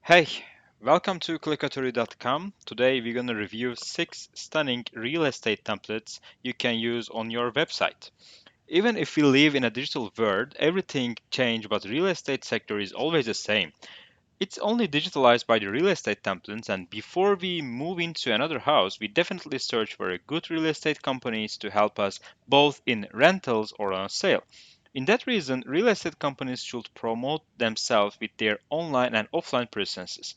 Hey, welcome to Clickatory.com. Today we're going to review 6 stunning real estate templates you can use on your website. Even if we live in a digital world, everything changed, but real estate sector is always the same. It's only digitalized by the real estate templates, and before we move into another house, we definitely search for a good real estate companies to help us both in rentals or on a sale. In that reason, real estate companies should promote themselves with their online and offline presences.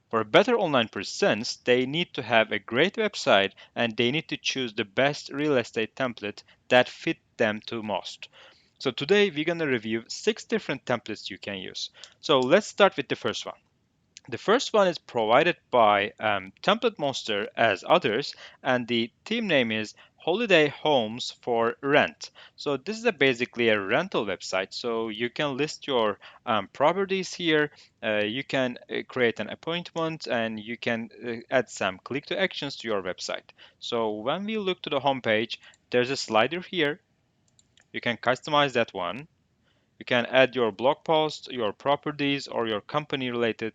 For a better online presence, they need to have a great website and they need to choose the best real estate template that fit them to most. So today we're going to review 6 different templates you can use. So let's start with the first one. The first one is provided by Template Monster as others, and the theme name is Holiday Homes for Rent. So this is basically a rental website. So you can list your properties here. You can create an appointment, and you can add some click to actions to your website. So when we look to the home page, there's a slider here. You can customize that one. You can add your blog posts, your properties, or your company related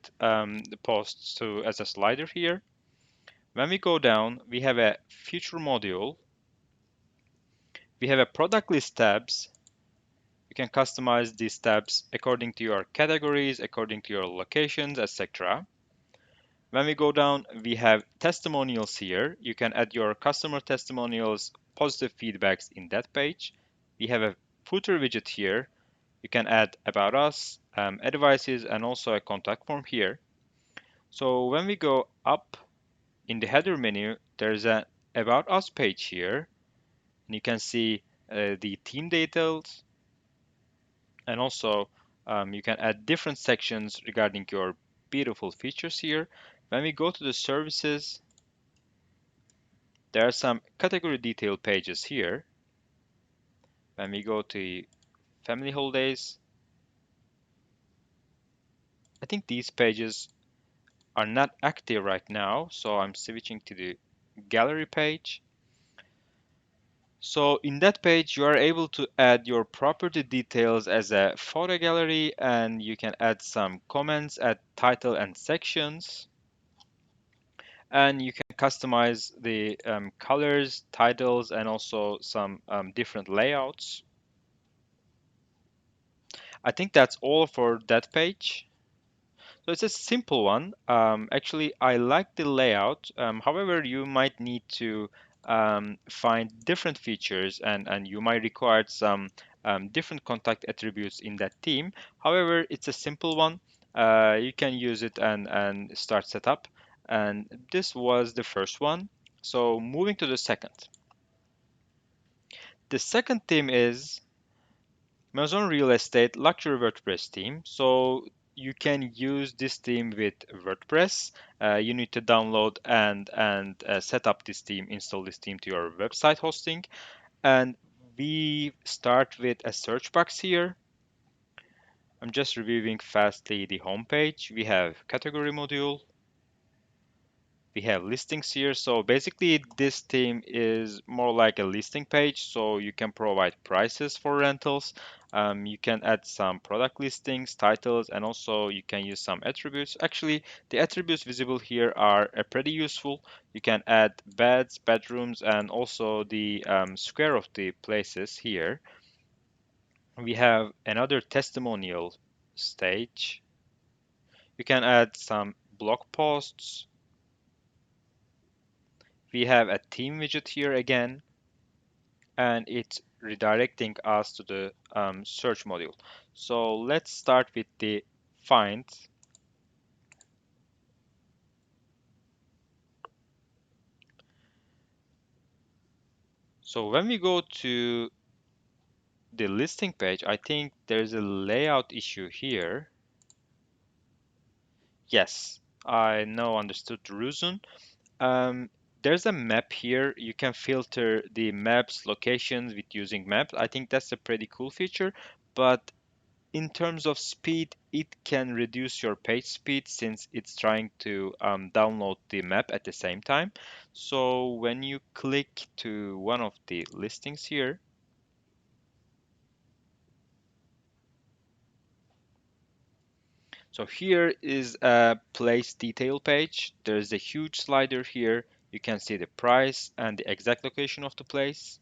posts to as a slider here. When we go down, we have a feature module. We have a product list tabs. You can customize these tabs according to your categories, according to your locations, etc. When we go down, we have testimonials here. You can add your customer testimonials, positive feedbacks in that page. We have a footer widget here. You can add about us, advices, and also a contact form here. So when we go up in the header menu, there's an about us page here, and you can see the theme details, and also you can add different sections regarding your beautiful features here. When we go to the services, there are some category detail pages here. When we go to family holidays, I think these pages are not active right now, so I'm switching to the gallery page. So in that page, you are able to add your property details as a photo gallery, and you can add some comments at title and sections. And you can customize the colors, titles, and also some different layouts. I think that's all for that page. So it's a simple one. Actually, I like the layout. However, you might need to find different features and you might require some different contact attributes in that theme. However, it's a simple one. You can use it and start setup. And this was the first one. So moving to the second. The second theme is Moison Real Estate Luxury WordPress theme. So you can use this theme with WordPress. You need to download and set up this theme, install this theme to your website hosting. And we start with a search box here. I'm just reviewing fastly the home page. We have category module. We have listings here. So basically this theme is more like a listing page. So you can provide prices for rentals. You can add some product listings, titles, and also you can use some attributes. Actually, the attributes visible here are pretty useful. You can add beds, bedrooms, and also the square of the places here. We have another testimonial stage. You can add some blog posts. We have a theme widget here again, and it's redirecting us to the search module. So let's start with the find. So when we go to the listing page, I think there's a layout issue here. Yes, I now understood the reason. There's a map here. You can filter the maps locations with using maps. I think that's a pretty cool feature, but in terms of speed, it can reduce your page speed since it's trying to download the map at the same time. So when you click to one of the listings here, So here is a place detail page. There's a huge slider here. You can see the price and the exact location of the place.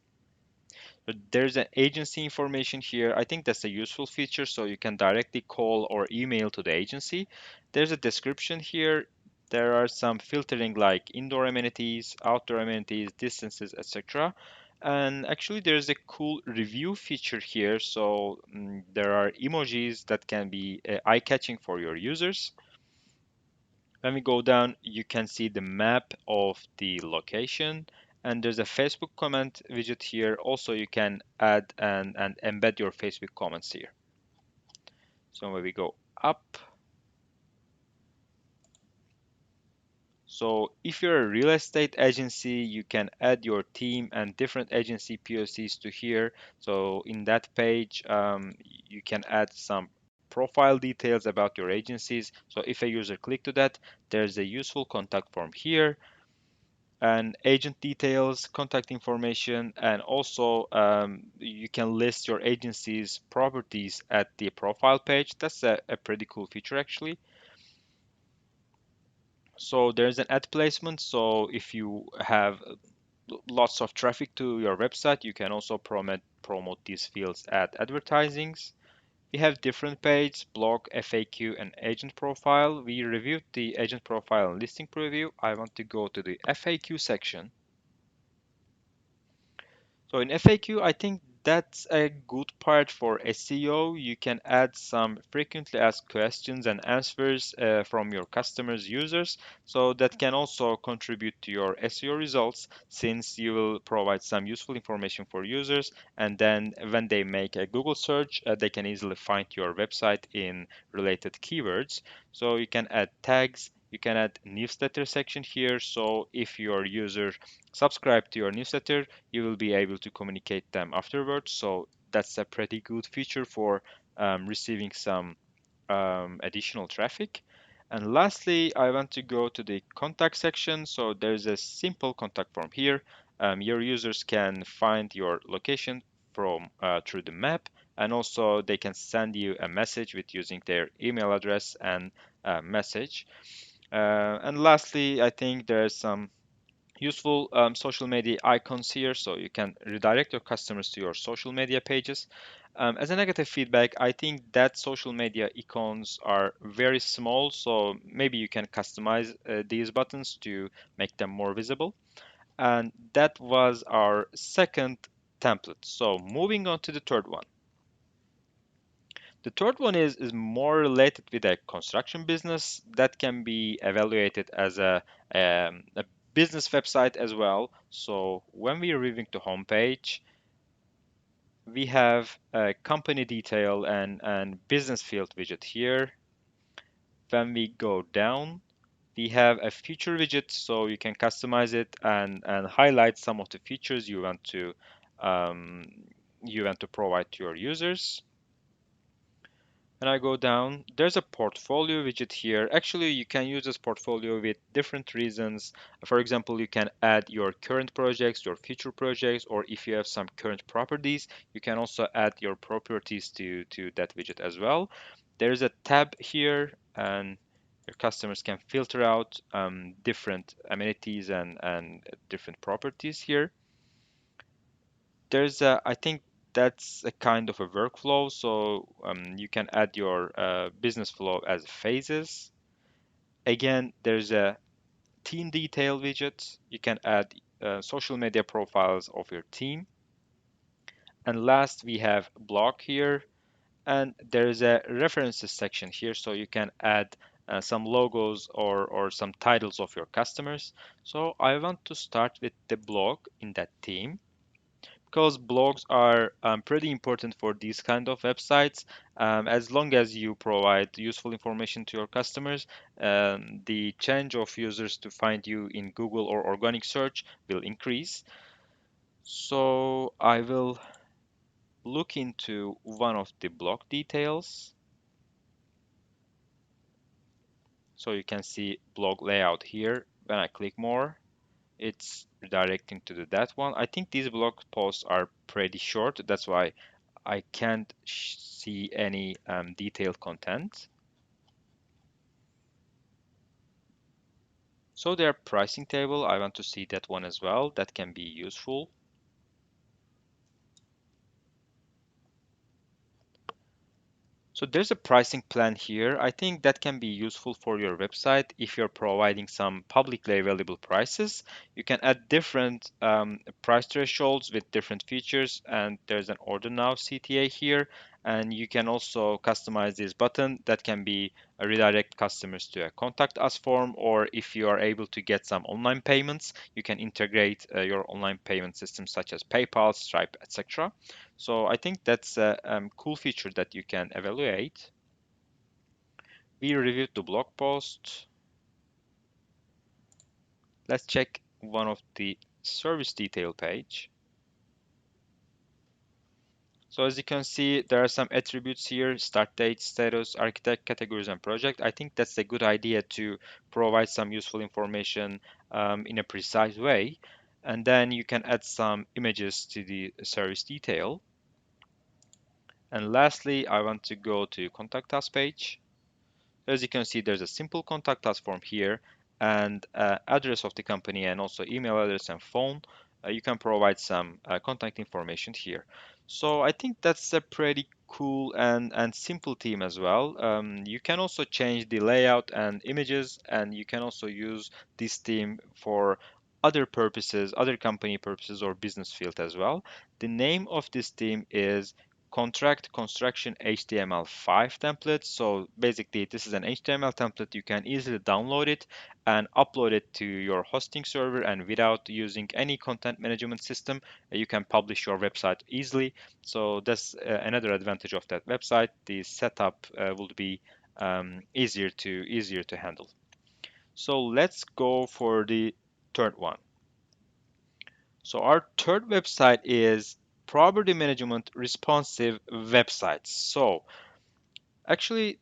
But there's an agency information here. I think that's a useful feature, so you can directly call or email to the agency. There's a description here. There are some filtering like indoor amenities, outdoor amenities, distances, etc. And actually, there's a cool review feature here. So there are emojis that can be eye-catching for your users. When we go down, you can see the map of the location, and there's a Facebook comment widget here. Also, you can add and embed your Facebook comments here. So when we go up, so if you're a real estate agency, you can add your team and different agency POCs to here. So in that page, you can add some profile details about your agencies. So if a user click to that, there's a useful contact form here and agent details, contact information, and also you can list your agency's properties at the profile page. That's a pretty cool feature actually. So there's an ad placement. So if you have lots of traffic to your website, you can also promote these fields at advertisings. We have different pages, blog, FAQ, and agent profile. We reviewed the agent profile and listing preview. I want to go to the FAQ section. So in FAQ, I think that's a good part for SEO. You can add some frequently asked questions and answers from your customers' users. So that can also contribute to your SEO results since you will provide some useful information for users. And then when they make a Google search, they can easily find your website in related keywords. So you can add tags. You can add newsletter section here. So if your user subscribe to your newsletter, you will be able to communicate them afterwards. So that's a pretty good feature for receiving some additional traffic. And lastly, I want to go to the contact section. So there's a simple contact form here. Your users can find your location from through the map, and also they can send you a message with using their email address and message. And lastly, I think there's some useful social media icons here, so you can redirect your customers to your social media pages. As a negative feedback, I think that social media icons are very small, so maybe you can customize these buttons to make them more visible. And that was our second template. So moving on to the third one. The third one is more related with a construction business that can be evaluated as a business website as well. So when we are reviewing the homepage, we have a company detail and business field widget here. When we go down, we have a feature widget, so you can customize it and highlight some of the features um, you want to provide to your users. When I go down, there's a portfolio widget here. Actually, you can use this portfolio with different reasons. For example, you can add your current projects, your future projects, or if you have some current properties, you can also add your properties to that widget as well. There's a tab here, and your customers can filter out different amenities and different properties here. I think that's a kind of a workflow. So you can add your business flow as phases. Again, there's a team detail widget. You can add social media profiles of your team. And last, we have blog here. And there's a references section here. So you can add some logos or some titles of your customers. So I want to start with the blog in that theme, because blogs are pretty important for these kind of websites. As long as you provide useful information to your customers, the change of users to find you in Google or organic search will increase. So I will look into one of the blog details. So you can see blog layout here. When I click more, it's redirecting to that one. I think these blog posts are pretty short. That's why I can't see any detailed content. So their pricing table, I want to see that one as well. That can be useful. So there's a pricing plan here. I think that can be useful for your website if you're providing some publicly available prices. You can add different price thresholds with different features, and there's an order now CTA here. And you can also customize this button that can be redirect customers to a contact us form, or if you are able to get some online payments, you can integrate your online payment systems such as PayPal, Stripe, etc. So I think that's a cool feature that you can evaluate. We reviewed the blog post. Let's check one of the service detail page. So as you can see, there are some attributes here: start date, status, architect, categories, and project. I think that's a good idea to provide some useful information in a precise way. And then you can add some images to the service detail. And lastly, I want to go to contact us page. As you can see, there's a simple contact us form here, and address of the company, and also email address and phone. You can provide some contact information here. So I think that's a pretty cool and simple theme as well. You can also change the layout and images, and you can also use this theme for other purposes, other company purposes or business field as well. The name of this theme is contract construction HTML5 template. So basically, this is an HTML template. You can easily download it and upload it to your hosting server, and without using any content management system, you can publish your website easily. So that's another advantage of that website. The setup will be easier to handle. So let's go for the third one. So our third website is property management responsive websites. So actually,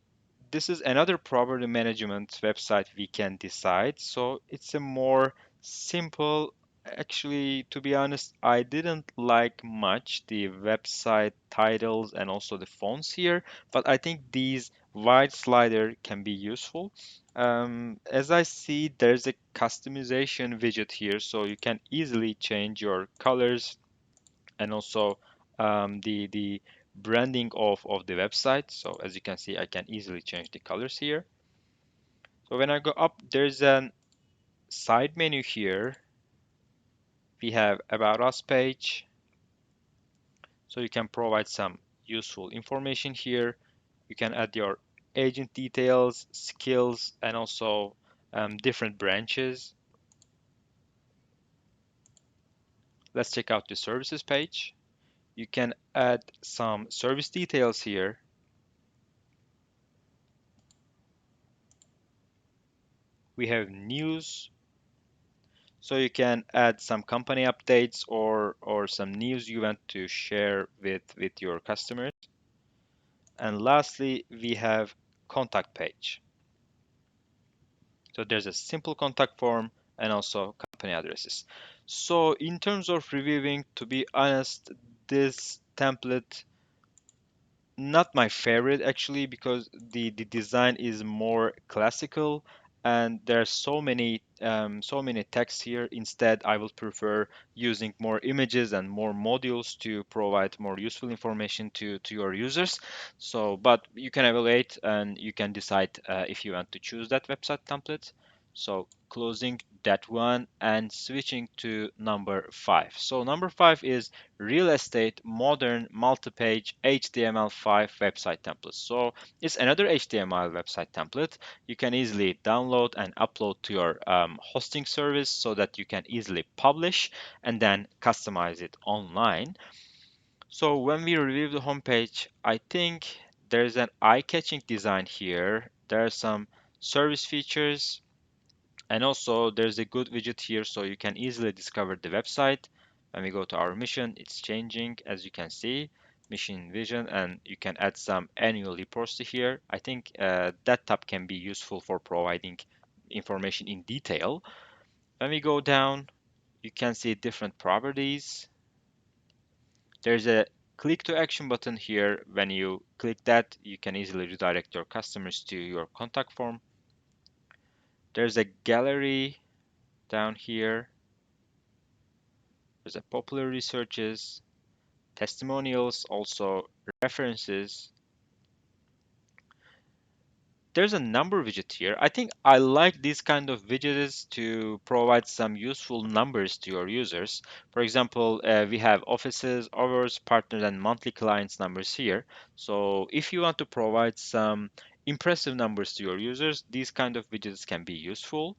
this is another property management website we can decide. So it's a more simple. Actually, to be honest, I didn't like much the website titles and also the fonts here, but I think these wide slider can be useful. As I see, there's a customization widget here, so you can easily change your colors and also the branding of the website. So as you can see, I can easily change the colors here. So when I go up, there's a side menu here. We have about us page. So you can provide some useful information here. You can add your agent details, skills, and also different branches. Let's check out the services page. You can add some service details here. We have news, so you can add some company updates or some news you want to share with your customers. And lastly, we have contact page. So there's a simple contact form and also company addresses. So in terms of reviewing, to be honest, this template not my favorite actually, because the design is more classical and there are so many texts here. Instead, I would prefer using more images and more modules to provide more useful information to your users. So but you can evaluate and you can decide if you want to choose that website template. So closing that one and switching to number 5. So number 5 is real estate modern multi-page HTML5 website template. So it's another HTML website template. You can easily download and upload to your hosting service so that you can easily publish and then customize it online. So when we review the homepage, I think there's an eye-catching design here. There are some service features, and also there's a good widget here so you can easily discover the website. When we go to our mission, it's changing as you can see, mission vision, and you can add some annual reports to here. I think that tab can be useful for providing information in detail. When we go down, you can see different properties. There's a click to action button here. When you click that, you can easily redirect your customers to your contact form. There's a gallery down here, there's a popular researches, testimonials, also references. There's a number widget here. I think I like these kind of widgets to provide some useful numbers to your users. For example, we have offices, hours, partners, and monthly clients numbers here. So if you want to provide some impressive numbers to your users, these kind of widgets can be useful.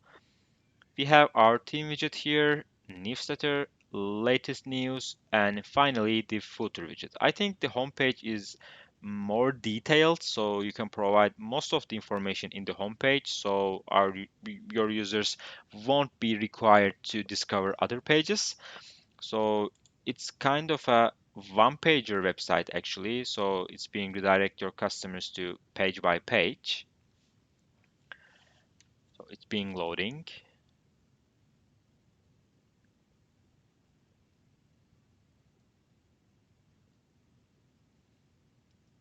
We have our team widget here, newsletter, latest news, and finally the footer widget. I think the homepage is more detailed, so you can provide most of the information in the homepage, so your users won't be required to discover other pages. So it's kind of a one-pager website actually, so it's being redirect your customers to page by page. So it's being loading.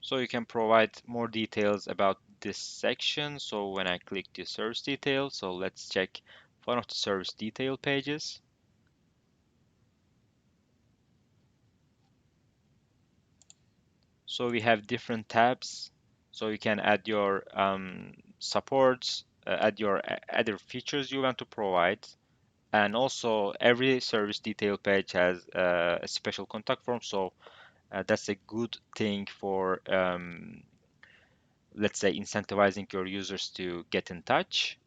So you can provide more details about this section. So when I click the service details, so let's check one of the service detail pages. So we have different tabs. So you can add your supports, add your other features you want to provide. And also every service detail page has a special contact form. So that's a good thing for, let's say, incentivizing your users to get in touch.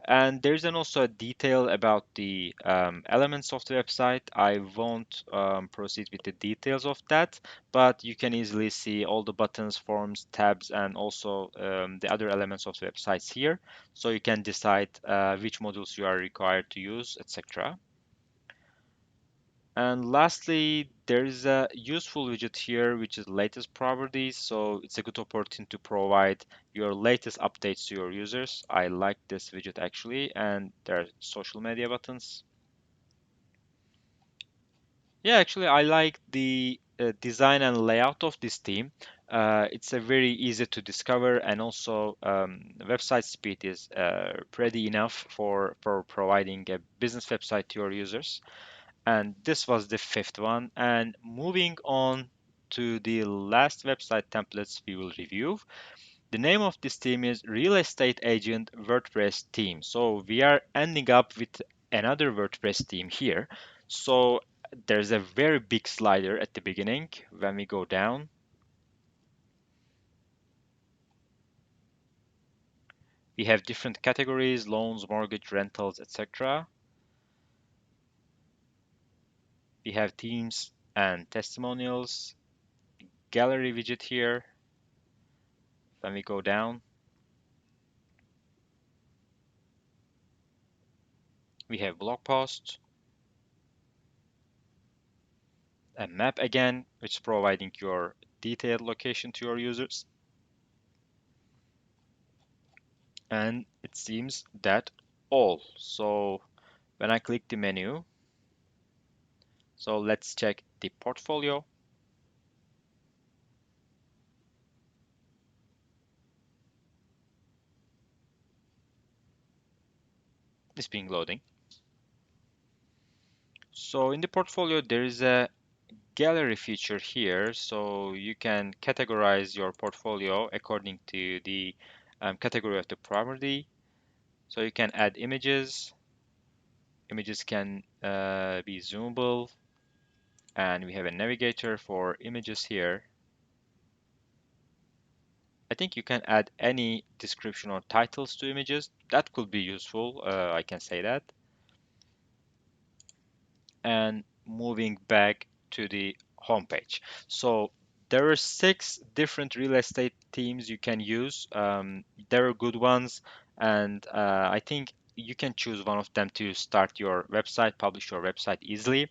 And there's then also a detail about the elements of the website. I won't proceed with the details of that, but you can easily see all the buttons, forms, tabs, and also the other elements of the websites here. So you can decide which modules you are required to use, etc. And lastly, there is a useful widget here, which is latest properties. So it's a good opportunity to provide your latest updates to your users. I like this widget actually, and there are social media buttons. Yeah, actually, I like the design and layout of this theme. It's a very easy to discover, and also website speed is pretty enough for providing a business website to your users. And this was the fifth one. And moving on to the last website templates we will review. The name of this theme is Real Estate Agent WordPress theme. So we are ending up with another WordPress theme here. So there's a very big slider at the beginning. When we go down, we have different categories: loans, mortgage, rentals, etc. We have themes and testimonials, gallery widget here. When we go down, we have blog posts, a map again, which is providing your detailed location to your users. And it seems that all. So when I click the menu, so let's check the portfolio. It's being loading. So in the portfolio, there is a gallery feature here. So you can categorize your portfolio according to the category of the property. So you can add images. Images can be zoomable. And we have a navigator for images here. I think you can add any description or titles to images. That could be useful, I can say that. And moving back to the homepage. So there are 6 different real estate themes you can use. There are good ones, and I think you can choose one of them to start your website, publish your website easily.